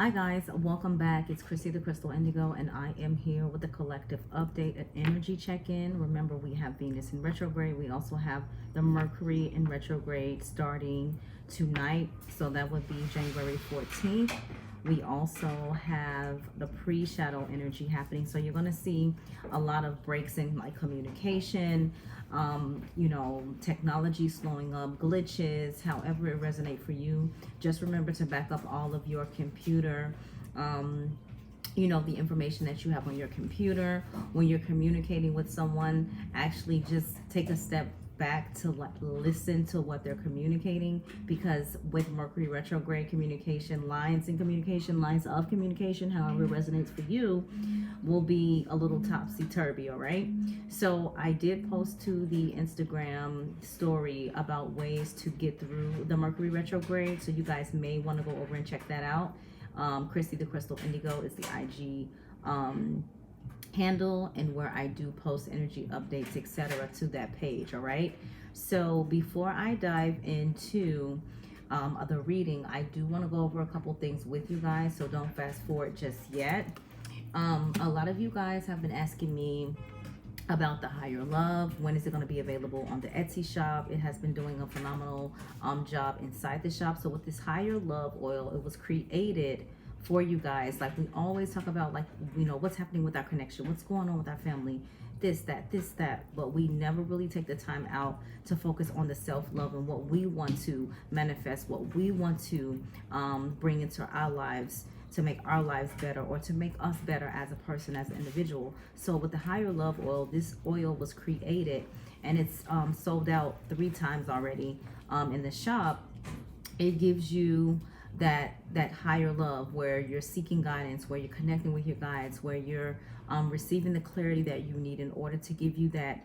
Hi guys, welcome back. It's Chrissy the Crystal Indigo, and I am here with a collective update, an energy check-in. Remember, we have Venus in retrograde. We also have the Mercury in retrograde starting tonight, so that would be January 14th. We also have the pre-shadow energy happening, so you're going to see a lot of breaks in like communication, technology slowing up, glitches, however it resonates for you. Just remember to back up all of your computer, the information that you have on your computer. When you're communicating with someone, actually just take a step back to listen to what they're communicating, because with Mercury retrograde, communication lines of communication, however it resonates for you, will be a little topsy-turvy. All right, so I did post to the Instagram story about ways to get through the Mercury retrograde, so you guys may want to go over and check that out. Christy the Crystal Indigo is the IG handle, and where I do post energy updates, etc., to that page. All right, so before I dive into the reading, I do want to go over a couple things with you guys, so don't fast forward just yet. A lot of you guys have been asking me about the Higher Love. When is it going to be available on the Etsy shop? It has been doing a phenomenal job inside the shop. So with this Higher Love oil, it was created for you guys. Like we always talk about, like, what's happening with our connection, what's going on with our family, this, that, but we never really take the time out to focus on the self-love and what we want to manifest, what we want to bring into our lives, to make our lives better, or to make us better as a person, as an individual. So with the Higher Love oil, this oil was created, and it's sold out 3 times already in the shop. It gives you that higher love, where you're seeking guidance, where you're connecting with your guides, where you're receiving the clarity that you need in order to give you that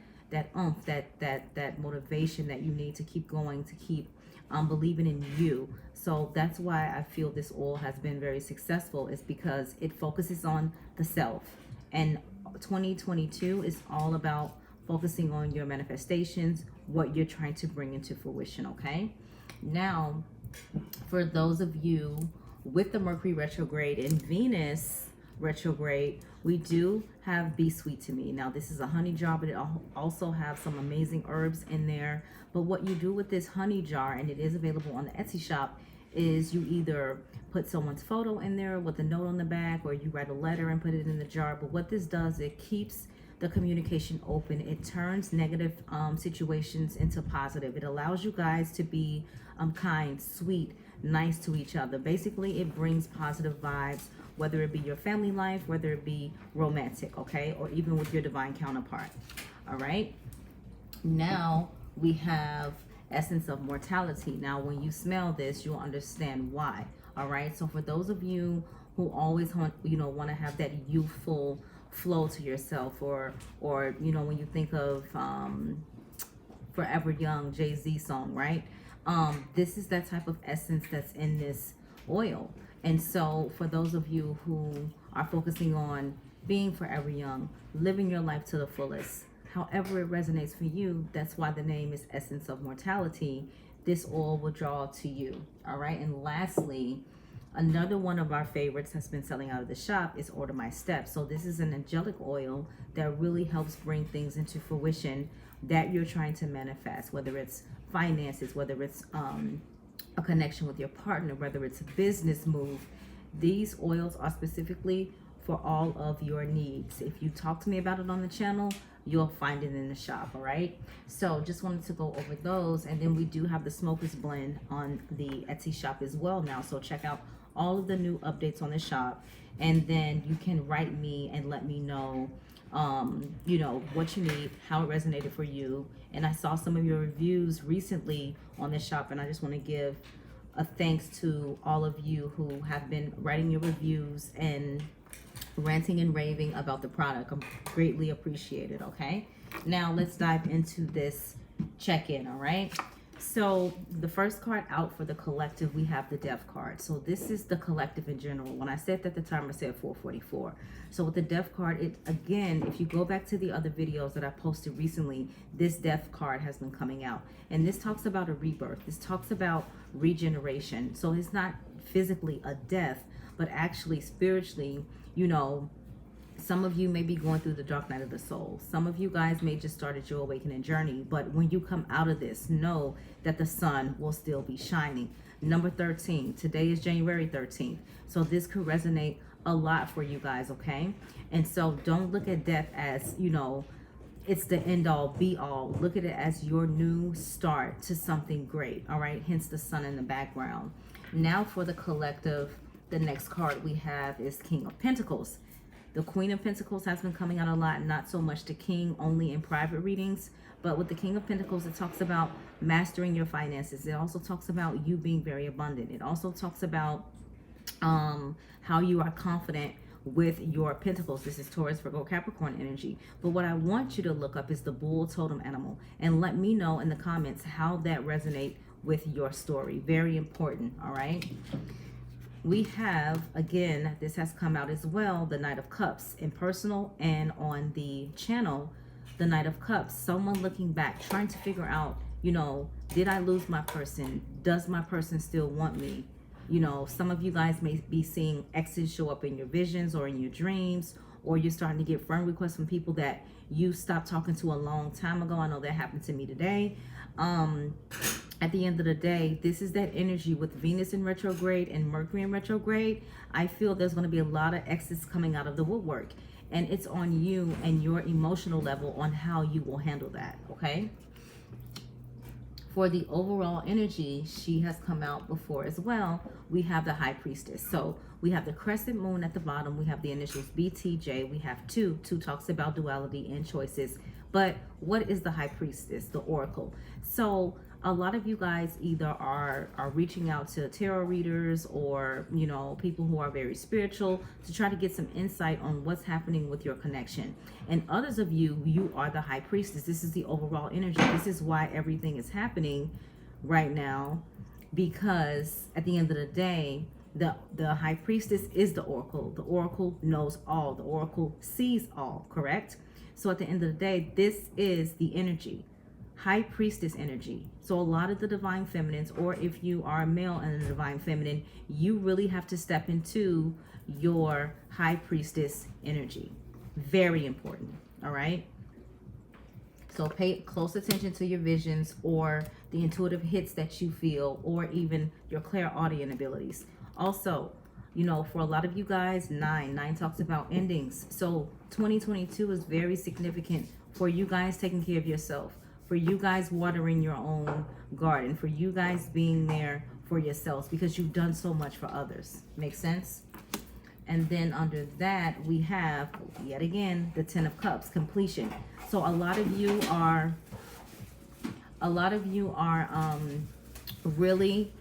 oomph, that motivation that you need to keep going, to keep believing in you. So that's why I feel this oil has been very successful, is because it focuses on the self. And 2022 is all about focusing on your manifestations, what you're trying to bring into fruition. Okay, now for those of you with the Mercury retrograde and Venus retrograde, we do have Be Sweet to Me. Now this is a honey jar, but it also have some amazing herbs in there. But what you do with this honey jar, and it is available on the Etsy shop, is you either put someone's photo in there with a note on the back, or you write a letter and put it in the jar. But what this does, it keeps the communication open. It turns negative situations into positive. It allows you guys to be kind, sweet, nice to each other. Basically, it brings positive vibes, whether it be your family life, whether it be romantic, okay, or even with your divine counterpart. All right, now we have Essence of Mortality. Now when you smell this, you'll understand why. All right, so for those of you who always want to have that youthful flow to yourself, or when you think of Forever Young, Jay-Z song, right? This is that type of essence that's in this oil. And so for those of you who are focusing on being forever young, living your life to the fullest, however it resonates for you, that's why the name is Essence of Mortality. This oil will draw to you. All right, and lastly, another one of our favorites that's been selling out of the shop is Order My Steps. So this is an angelic oil that really helps bring things into fruition that you're trying to manifest, whether it's finances, whether it's a connection with your partner, whether it's a business move. These oils are specifically for all of your needs. If you talk to me about it on the channel, you'll find it in the shop. All right, so just wanted to go over those. And then we do have the Smokers Blend on the Etsy shop as well now, so check out all of the new updates on the shop, and then you can write me and let me know what you need, how it resonated for you. And I saw some of your reviews recently on the shop, and I just want to give a thanks to all of you who have been writing your reviews and ranting and raving about the product. I'm greatly appreciated. Okay, now let's dive into this check-in. All right, so the first card out for the collective, we have the Death card. So this is the collective in general. When I said that at the time, I said 444. So with the Death card, it again, if you go back to the other videos that I posted recently, this Death card has been coming out, and this talks about a rebirth. This talks about regeneration. So it's not physically a death, but actually spiritually, you know, some of you may be going through the dark night of the soul. Some of you guys may just started your awakening journey. But when you come out of this, know that the sun will still be shining. Number 13. Today is January 13th. So this could resonate a lot for you guys, okay? And so don't look at death as, you know, it's the end all be all. Look at it as your new start to something great, all right? Hence the sun in the background. Now for the collective, the next card we have is King of Pentacles. The Queen of Pentacles has been coming out a lot, not so much the King, only in private readings. But with the King of Pentacles, it talks about mastering your finances. It also talks about you being very abundant. It also talks about how you are confident with your pentacles. This is Taurus, Virgo, Capricorn energy. But what I want you to look up is the bull totem animal. And let me know in the comments how that resonates with your story. Very important, all right? We have, again, this has come out as well, the Knight of Cups in personal and on the channel, the Knight of Cups. Someone looking back, trying to figure out, you know, did I lose my person? Does my person still want me? You know, some of you guys may be seeing exes show up in your visions or in your dreams, or you're starting to get friend requests from people that you stopped talking to a long time ago. I know that happened to me today. At the end of the day, this is that energy with Venus in retrograde and Mercury in retrograde. I feel there's going to be a lot of exes coming out of the woodwork, and it's on you and your emotional level on how you will handle that, okay? For the overall energy, she has come out before as well. We have the High Priestess. So we have the crescent moon at the bottom. We have the initials BTJ. We have two. Two talks about duality and choices. But what is the High Priestess? The Oracle. So a lot of you guys either are reaching out to tarot readers or, you know, people who are very spiritual to try to get some insight on what's happening with your connection. And others of you, you are the High Priestess. This is the overall energy. This is why everything is happening right now, because at the end of the day, the High Priestess is the Oracle. The Oracle knows all. The Oracle sees all, correct? So at the end of the day, this is the energy. High Priestess energy. So a lot of the divine feminines, or if you are a male and a divine feminine, you really have to step into your High Priestess energy. Very important, all right? So pay close attention to your visions or the intuitive hits that you feel, or even your clairaudient abilities. Also, you know, for a lot of you guys, nine talks about endings. So 2022 is very significant for you guys taking care of yourself, for you guys watering your own garden, for you guys being there for yourselves, because you've done so much for others. Make sense? And then under that, we have, yet again, the Ten of Cups, completion. So a lot of you are really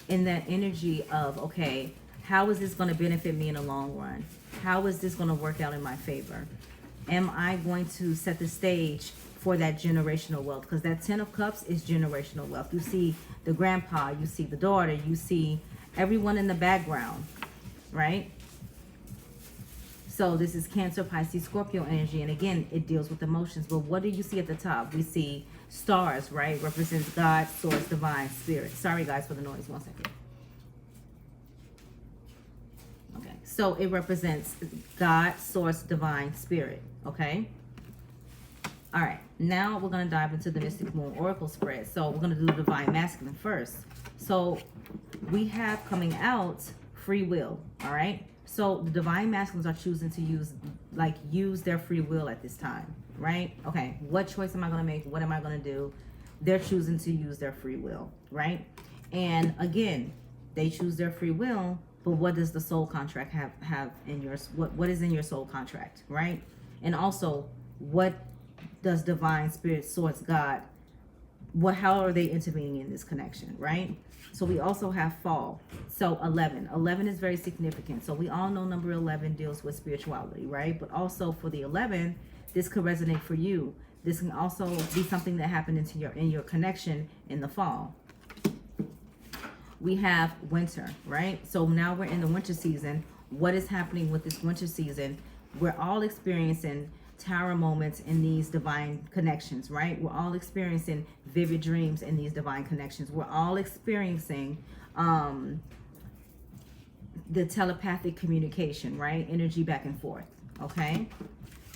in that energy of, okay, how is this going to benefit me in the long run? How is this going to work out in my favor? Am I going to set the stage for that generational wealth? Because that Ten of Cups is generational wealth. You see the grandpa, you see the daughter, you see everyone in the background, right? So this is Cancer, Pisces, Scorpio energy. And again, it deals with emotions. But what do you see at the top? We see stars, right? Represents God, source, divine, spirit. Sorry guys for the noise. 1 second. Okay. So it represents God, source, divine, spirit. Okay. All right. Now we're going to dive into the Mystic Moon Oracle spread. So we're going to do the Divine Masculine first. So we have coming out free will. All right. So the Divine Masculines are choosing to use their free will at this time, right? Okay, what choice am I going to make? What am I going to do? They're choosing to use their free will, right? And again, they choose their free will, but what does the soul contract have in your, what is in your soul contract, right? And also, what does divine, spirit, source, God, how are they intervening in this connection, right? So we also have fall. So 11 is very significant. So we all know number 11 deals with spirituality, right? But also for the 11, this could resonate for you. This can also be something that happened in your connection in the fall. We have winter, right? So now we're in the winter season. What is happening with this winter season? We're all experiencing tower moments in these divine connections, right? We're all experiencing vivid dreams in these divine connections. We're all experiencing the telepathic communication, right? Energy back and forth, okay?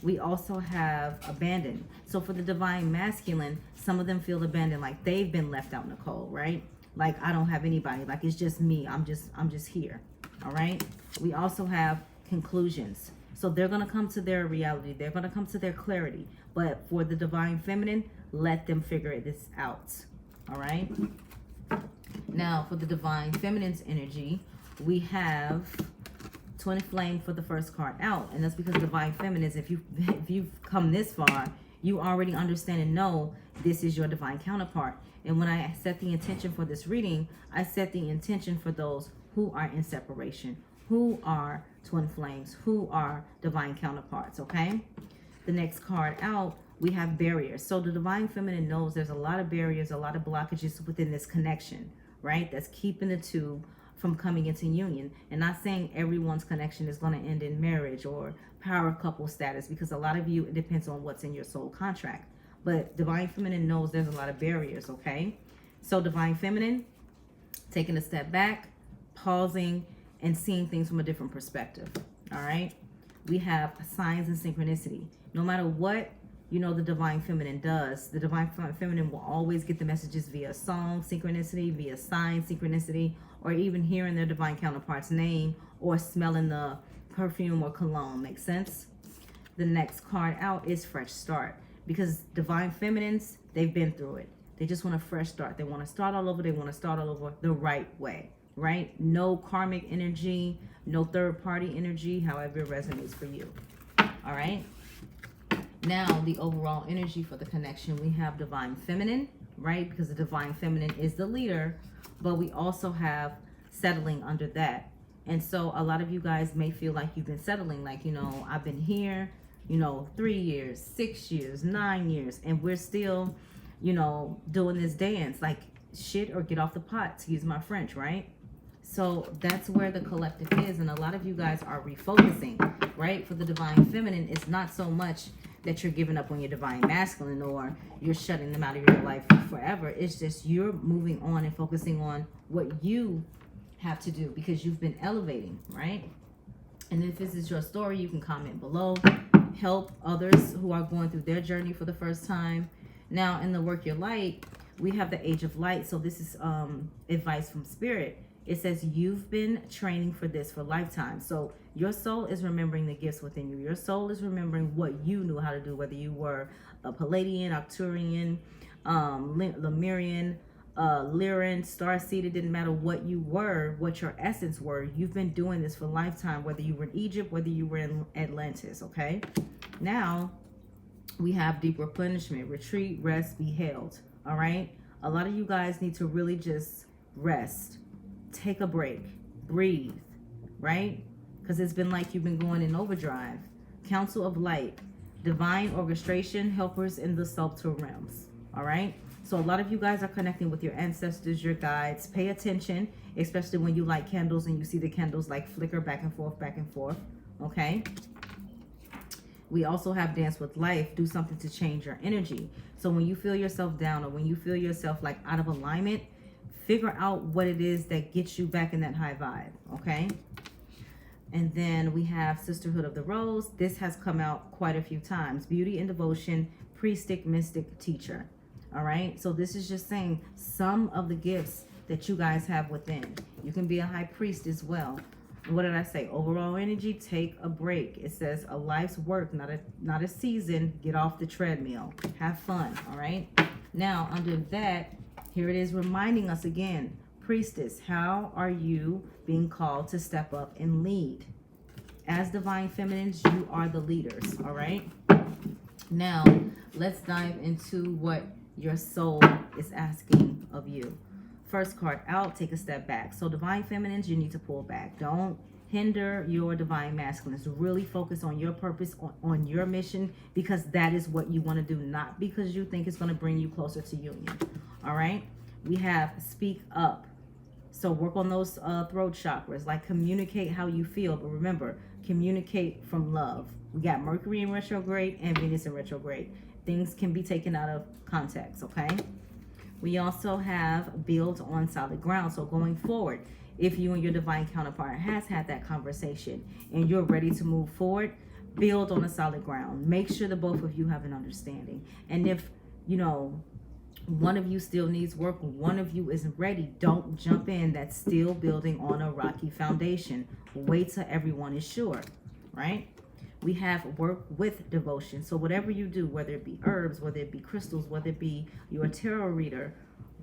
We also have abandoned. So for the divine masculine, some of them feel abandoned, like they've been left out in the cold, right? Like, I don't have anybody, like it's just me, I'm just here. All right. We also have conclusions. So they're going to come to their reality, they're going to come to their clarity. But for the divine feminine, let them figure this out. All right. Now for the divine feminine's energy, we have Twin Flame for the first card out, and that's because divine feminines, if you've come this far, you already understand and know this is your divine counterpart. And when I set the intention for this reading, I set the intention for those who are in separation, who are twin flames, who are divine counterparts. Okay, the next card out, we have barriers. So the divine feminine knows there's a lot of barriers, a lot of blockages within this connection, right? That's keeping the two from coming into union. And not saying everyone's connection is going to end in marriage or power couple status, because a lot of you, it depends on what's in your soul contract. But divine feminine knows there's a lot of barriers. Okay, so divine feminine, taking a step back, pausing, and seeing things from a different perspective. All right, we have signs and synchronicity. No matter what, you know, the divine feminine does, the divine feminine will always get the messages via song synchronicity, via sign synchronicity, or even hearing their divine counterpart's name or smelling the perfume or cologne. Makes sense? The next card out is fresh start, because divine feminines, they've been through it. They just want a fresh start. They want to start all over. They want to start all over the right way, right? No karmic energy, no third party energy, however it resonates for you. All right. Now, the overall energy for the connection, we have divine feminine, right? Because the divine feminine is the leader, but we also have settling under that. And so a lot of you guys may feel like you've been settling, like, you know, I've been here, you know, 3 years, 6 years, 9 years, and we're still, you know, doing this dance, like shit or get off the pot, excuse my French, right? So that's where the collective is. And a lot of you guys are refocusing, right? For the divine feminine, it's not so much that you're giving up on your divine masculine or you're shutting them out of your life forever. It's just you're moving on and focusing on what you have to do, because you've been elevating, right? And if this is your story, you can comment below. Help others who are going through their journey for the first time. Now, in the Work Your Light, we have the Age of Light. So this is advice from Spirit. It says you've been training for this for lifetime. So your soul is remembering the gifts within you. Your soul is remembering what you knew how to do, whether you were a Palladian, Arcturian, Lemurian, Lyran, Star-Seeded, didn't matter what you were, what your essence were. You've been doing this for lifetime, whether you were in Egypt, whether you were in Atlantis, okay? Now, we have deep replenishment, retreat, rest, be held, all right? A lot of you guys need to really just rest. Take a break, breathe, right? Because it's been like you've been going in overdrive. Council of Light, divine orchestration, helpers in the subtle realms, all right? So a lot of you guys are connecting with your ancestors, your guides. Pay attention, especially when you light candles and you see the candles like flicker back and forth, okay? We also have Dance with Life, do something to change your energy. So when you feel yourself down or when you feel yourself like out of alignment, figure out what it is that gets you back in that high vibe, okay? And then we have Sisterhood of the Rose. This has come out quite a few times. Beauty and Devotion, Priestess, Mystic, Teacher. All right, so this is just saying some of the gifts that you guys have within. You can be a high priest as well. What did I say? Overall energy, take a break. It says a life's work, not a season. Get off the treadmill. Have fun, all right? Now, under that, here it is reminding us again, Priestess, how are you being called to step up and lead? As divine feminines, you are the leaders, all right? Now, let's dive into what your soul is asking of you. First card out, take a step back. So divine feminines, you need to pull back. Don't hinder your divine masculines. Really focus on your purpose, on your mission, because that is what you want to do, not because you think it's going to bring you closer to union. All right, we have speak up. So work on those throat chakras, like communicate how you feel, but remember, communicate from love. We got Mercury in retrograde and Venus in retrograde. Things can be taken out of context, okay? We also have build on solid ground. So going forward, if you and your divine counterpart has had that conversation and you're ready to move forward, build on a solid ground. Make sure the both of you have an understanding. And if, you know, one of you still needs work, one of you isn't ready, don't jump in. That's still building on a rocky foundation. Wait till everyone is sure, right? We have work with devotion. So whatever you do, whether it be herbs, whether it be crystals, whether it be you're a tarot reader,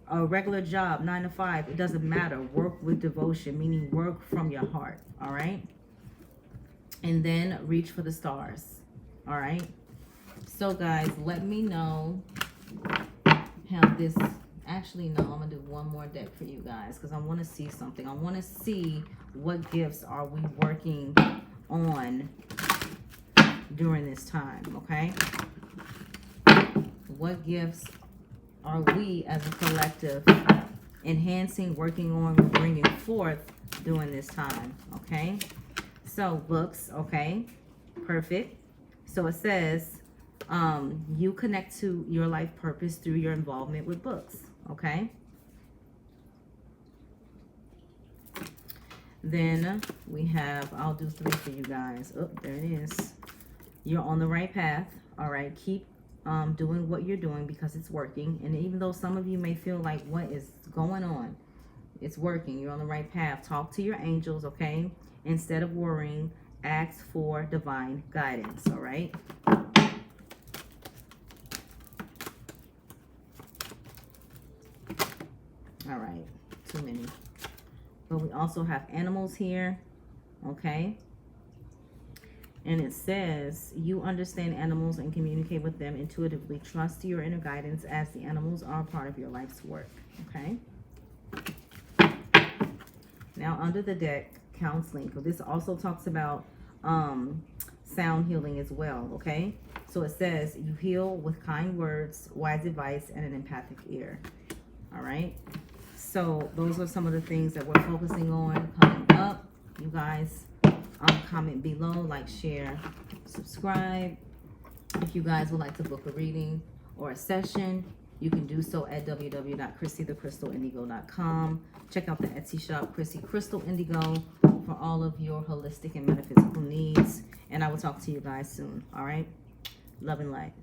a regular job, 9 to 5, it doesn't matter. Work with devotion, meaning work from your heart, all right? And then reach for the stars, all right? So guys, let me know how this, actually no, I'm gonna do one more deck for you guys because I want to see something. I want to see what gifts are we working on during this time, okay? What gifts are we as a collective enhancing, working on, bringing forth during this time, okay? So books, okay, perfect. So it says you connect to your life purpose through your involvement with books, okay? Then we have, I'll do 3 for you guys. Oh, there it is. You're on the right path, all right? Keep doing what you're doing because it's working. And even though some of you may feel like, what is going on? It's working. You're on the right path. Talk to your angels, okay? Instead of worrying, ask for divine guidance, all right? All right, too many. But we also have animals here, okay? And it says, you understand animals and communicate with them intuitively. Trust your inner guidance as the animals are part of your life's work, okay? Now, under the deck, counseling. So this also talks about sound healing as well, okay? So it says, you heal with kind words, wise advice, and an empathic ear, all right? So those are some of the things that we're focusing on coming up. You guys, comment below, like, share, subscribe. If you guys would like to book a reading or a session, you can do so at www.chrissythecrystalindigo.com. Check out the Etsy shop, Chrissy Crystal Indigo, for all of your holistic and metaphysical needs. And I will talk to you guys soon, all right? Love and light.